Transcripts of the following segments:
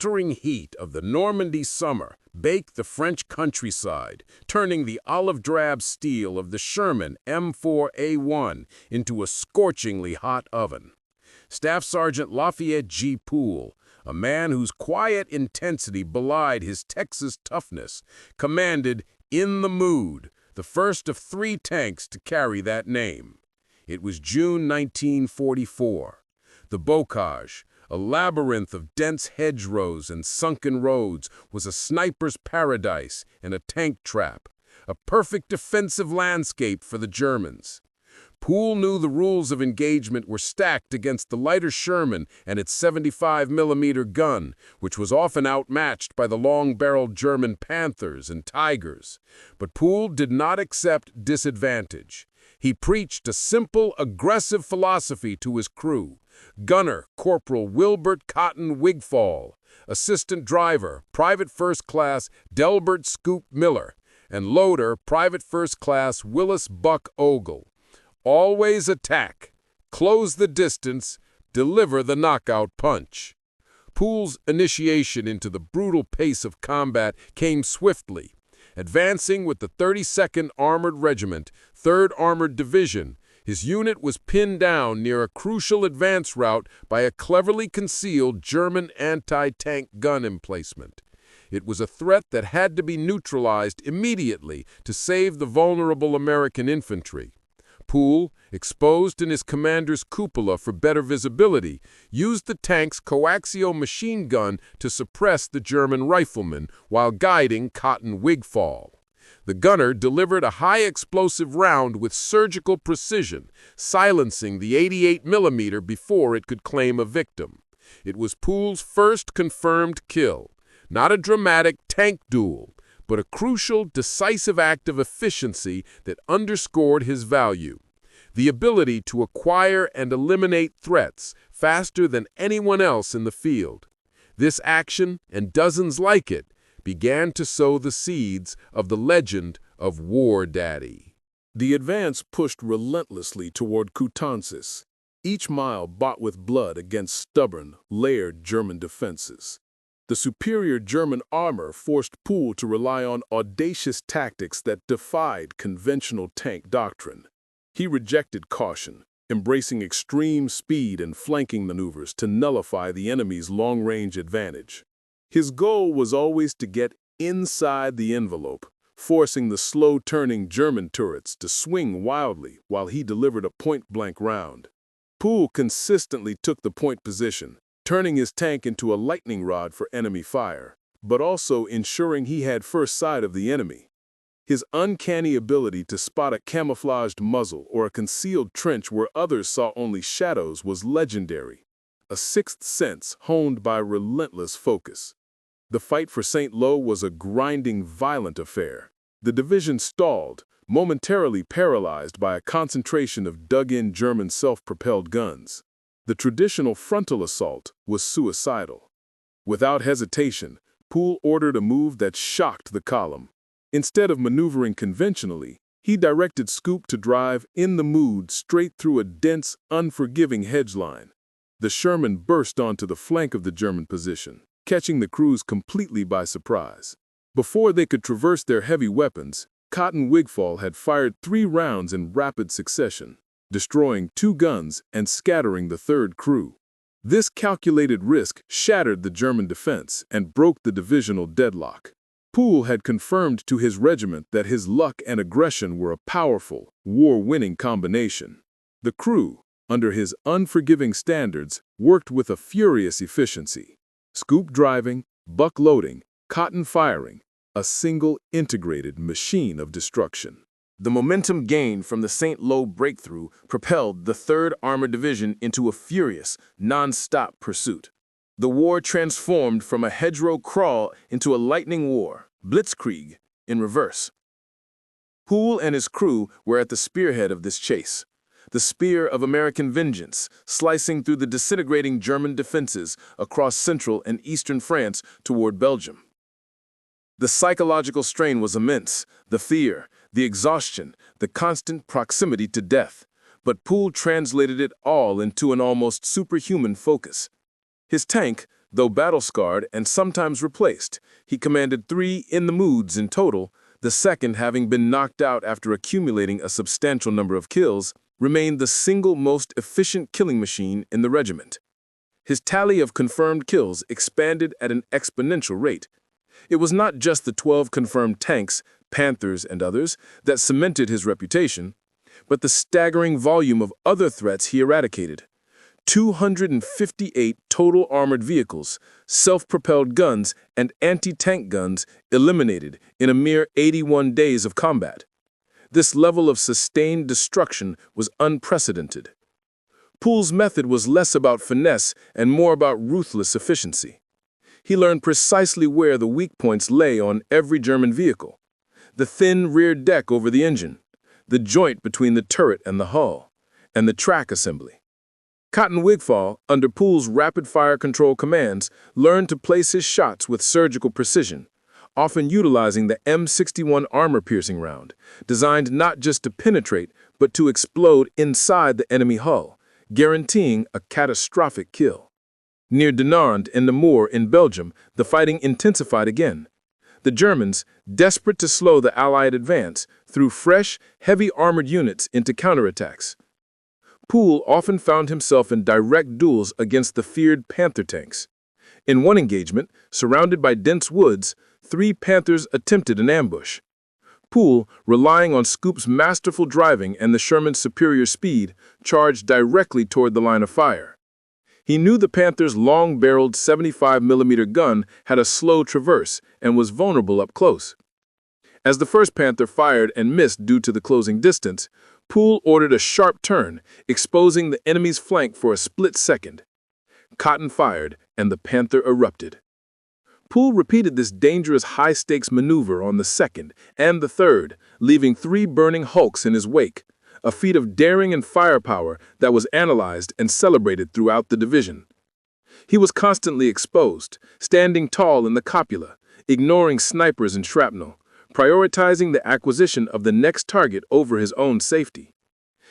sweltering heat of the Normandy summer baked the French countryside, turning the olive-drab steel of the Sherman M4A1 into a scorchingly hot oven. Staff Sergeant Lafayette G. Poole, a man whose quiet intensity belied his Texas toughness, commanded In the Mood, the first of 3 tanks to carry that name. It was June 1944. The bocage, a labyrinth of dense hedgerows and sunken roads, was a sniper's paradise and a tank trap, a perfect defensive landscape for the Germans. Poole knew the rules of engagement were stacked against the lighter Sherman and its 75mm gun, which was often outmatched by the long-barreled German Panthers and Tigers. But Poole did not accept disadvantage. He preached a simple, aggressive philosophy to his crew. Gunner, Corporal Wilbert Cotton Wigfall, Assistant Driver, Private First Class Delbert Scoop Miller, and Loader, Private First Class Willis Buck Ogle. Always attack, close the distance, deliver the knockout punch. Poole's initiation into the brutal pace of combat came swiftly. Advancing with the 32nd Armored Regiment, 3rd Armored Division, his unit was pinned down near a crucial advance route by a cleverly concealed German anti-tank gun emplacement. It was a threat that had to be neutralized immediately to save the vulnerable American infantry. Poole, exposed in his commander's cupola for better visibility, used the tank's coaxial machine gun to suppress the German riflemen while guiding Cotton Wigfall. The gunner delivered a high-explosive round with surgical precision, silencing the 88mm before it could claim a victim. It was Poole's first confirmed kill, not a dramatic tank duel, but a crucial, decisive act of efficiency that underscored his value. The ability to acquire and eliminate threats faster than anyone else in the field. This action, and dozens like it, began to sow the seeds of the legend of War Daddy. The advance pushed relentlessly toward Coutances, each mile bought with blood against stubborn, layered German defenses. The superior German armor forced Poole to rely on audacious tactics that defied conventional tank doctrine. He rejected caution, embracing extreme speed and flanking maneuvers to nullify the enemy's long-range advantage. His goal was always to get inside the envelope, forcing the slow-turning German turrets to swing wildly while he delivered a point-blank round. Poole consistently took the point position, turning his tank into a lightning rod for enemy fire, but also ensuring he had first sight of the enemy. His uncanny ability to spot a camouflaged muzzle or a concealed trench where others saw only shadows was legendary, a sixth sense honed by relentless focus. The fight for St. Lo was a grinding, violent affair. The division stalled, momentarily paralyzed by a concentration of dug-in German self-propelled guns. The traditional frontal assault was suicidal. Without hesitation, Poole ordered a move that shocked the column. Instead of maneuvering conventionally, he directed Scoop to drive In the Mood straight through a dense, unforgiving hedgeline. The Sherman burst onto the flank of the German position, catching the crews completely by surprise. Before they could traverse their heavy weapons, Cotton Wigfall had fired 3 rounds in rapid succession, destroying 2 guns and scattering the 3rd crew. This calculated risk shattered the German defense and broke the divisional deadlock. Poole had confirmed to his regiment that his luck and aggression were a powerful, war-winning combination. The crew, under his unforgiving standards, worked with a furious efficiency. Scoop driving, Buck loading, Cotton firing, a single integrated machine of destruction. The momentum gained from the St. Lo breakthrough propelled the 3rd Armored Division into a furious, non-stop pursuit. The war transformed from a hedgerow crawl into a lightning war, blitzkrieg, in reverse. Poole and his crew were at the spearhead of this chase, the spear of American vengeance, slicing through the disintegrating German defenses across central and eastern France toward Belgium. The psychological strain was immense, the fear, the exhaustion, the constant proximity to death, but Poole translated it all into an almost superhuman focus. His tank, Though battle-scarred and sometimes replaced, he commanded 3 in the moods in total, the second, having been knocked out after accumulating a substantial number of kills, remained the single most efficient killing machine in the regiment. His tally of confirmed kills expanded at an exponential rate. It was not just the 12 confirmed tanks, Panthers, and others that cemented his reputation, but the staggering volume of other threats he eradicated. 258 total armored vehicles, self-propelled guns, and anti-tank guns eliminated in a mere 81 days of combat. This level of sustained destruction was unprecedented. Poole's method was less about finesse and more about ruthless efficiency. He learned precisely where the weak points lay on every German vehicle: the thin rear deck over the engine, the joint between the turret and the hull, and the track assembly. Cotton Wigfall, under Poole's rapid-fire control commands, learned to place his shots with surgical precision, often utilizing the M61 armor-piercing round, designed not just to penetrate, but to explode inside the enemy hull, guaranteeing a catastrophic kill. Near Dinard and Namur in Belgium, the fighting intensified again. The Germans, desperate to slow the Allied advance, threw fresh, heavy armored units into counterattacks. Poole often found himself in direct duels against the feared Panther tanks. In one engagement, surrounded by dense woods, 3 Panthers attempted an ambush. Poole, relying on Scoop's masterful driving and the Sherman's superior speed, charged directly toward the line of fire. He knew the Panther's long-barreled 75mm gun had a slow traverse and was vulnerable up close. As the first Panther fired and missed due to the closing distance, Poole ordered a sharp turn, exposing the enemy's flank for a split second. Cotton fired, and the Panther erupted. Poole repeated this dangerous high-stakes maneuver on the second and the third, leaving 3 burning hulks in his wake, a feat of daring and firepower that was analyzed and celebrated throughout the division. He was constantly exposed, standing tall in the copula, ignoring snipers and shrapnel, prioritizing the acquisition of the next target over his own safety.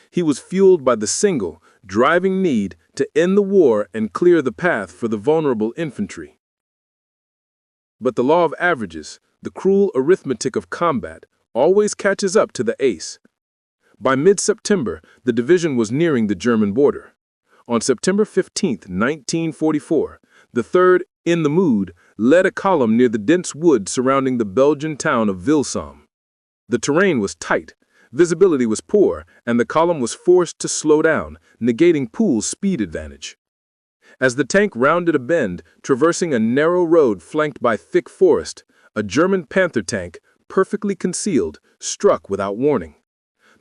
He was fueled by the single, driving need to end the war and clear the path for the vulnerable infantry. But the law of averages, the cruel arithmetic of combat, always catches up to the ace. By mid-September, the division was nearing the German border. On September 15, 1944, the 3rd, in the mood, led a column near the dense woods surrounding the Belgian town of Vilsam. The terrain was tight, visibility was poor, and the column was forced to slow down, negating Poole's speed advantage. As the tank rounded a bend, traversing a narrow road flanked by thick forest, a German Panther tank, perfectly concealed, struck without warning.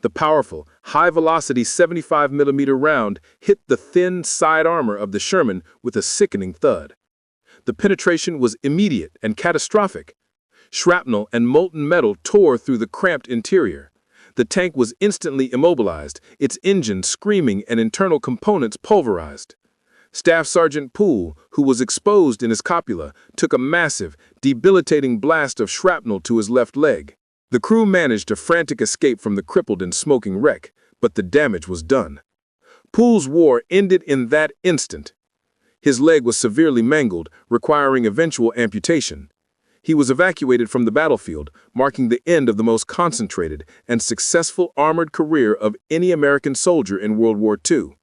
The powerful, high-velocity 75mm round hit the thin side armor of the Sherman with a sickening thud. The penetration was immediate and catastrophic. Shrapnel and molten metal tore through the cramped interior. The tank was instantly immobilized, its engine screaming and internal components pulverized. Staff Sergeant Poole, who was exposed in his copula, took a massive, debilitating blast of shrapnel to his left leg. The crew managed a frantic escape from the crippled and smoking wreck, but the damage was done. Poole's war ended in that instant. His leg was severely mangled, requiring eventual amputation. He was evacuated from the battlefield, marking the end of the most concentrated and successful armored career of any American soldier in World War II.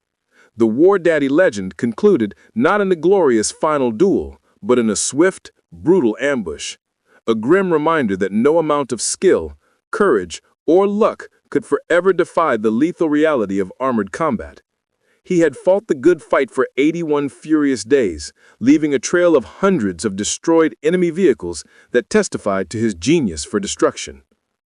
The War Daddy legend concluded not in a glorious final duel, but in a swift, brutal ambush. A grim reminder that no amount of skill, courage, or luck could forever defy the lethal reality of armored combat. He had fought the good fight for 81 furious days, leaving a trail of hundreds of destroyed enemy vehicles that testified to his genius for destruction.